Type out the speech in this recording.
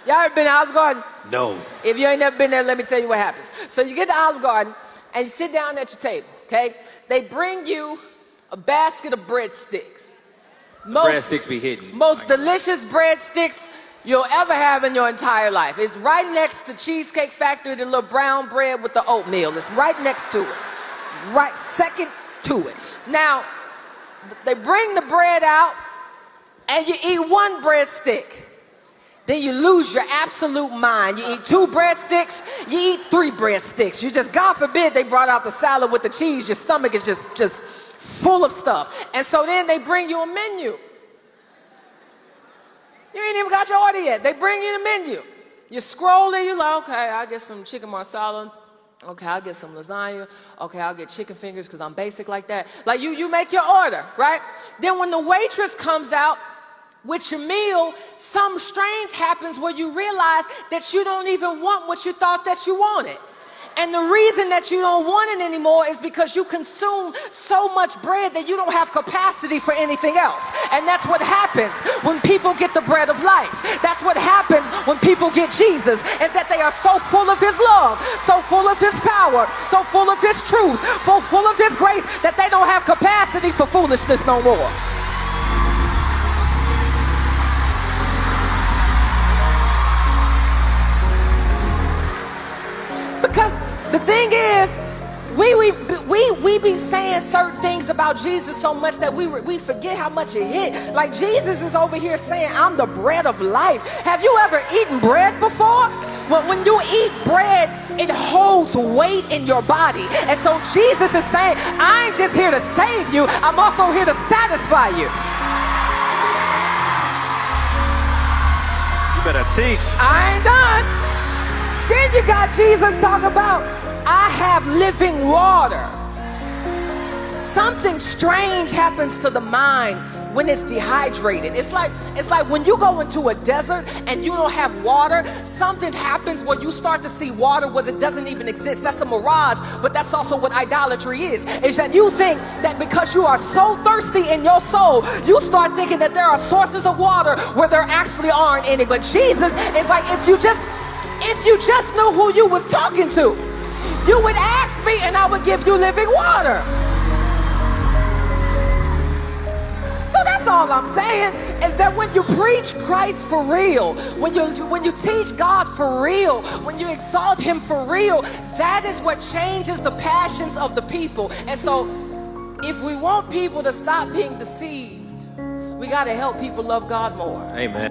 Y'all ever been to Olive Garden? No. If you ain't never been there, let me tell you what happens. So you get to Olive Garden and you sit down at your table, okay? They bring you a basket of breadsticks. Breadsticks be hidden. Most delicious breadsticks you'll ever have in your entire life. It's right next to Cheesecake Factory, the little brown bread with the oatmeal. It's right next to it. Right second to it. Now, they bring the bread out and you eat one breadstick. Then you lose your absolute mind. You eat 2 breadsticks, you eat 3 breadsticks. You just, God forbid, they brought out the salad with the cheese. Your stomach is just full of stuff. And so then they bring you a menu. You ain't even got your order yet. They bring you the menu. You scroll and you're like, okay, I'll get some chicken marsala. Okay, I'll get some lasagna. Okay, I'll get chicken fingers because I'm basic like that. Like you make your order, right? Then when the waitress comes out with your meal, some strange happens where you realize that you don't even want what you thought that you wanted. And the reason that you don't want it anymore is because you consume so much bread that you don't have capacity for anything else. And that's what happens when people get the bread of life. That's what happens when people get Jesus, is that they are so full of his love, so full of his power, so full of his truth, so full of his grace that they don't have capacity for foolishness no more. Because the thing is, we be saying certain things about Jesus so much that we forget how much it hit. Like Jesus is over here saying, I'm the bread of life. Have you ever eaten bread before? When you eat bread, it holds weight in your body. And so Jesus is saying, I ain't just here to save you, I'm also here to satisfy you. You better teach. I ain't done. Then you got Jesus talking about, I have living water. Something strange happens to the mind when it's dehydrated. It's like when you go into a desert and you don't have water, something happens where you start to see water where it doesn't even exist. That's a mirage, but that's also what idolatry is that you think that because you are so thirsty in your soul, you start thinking that there are sources of water where there actually aren't any. But Jesus is like, if you just knew who you was talking to, you would ask me and I would give you living water. So that's all I'm saying, is that when you preach Christ for real, when you teach God for real, when you exalt him for real, that is what changes the passions of the people. And so if we want people to stop being deceived, we got to help people love God more. Amen.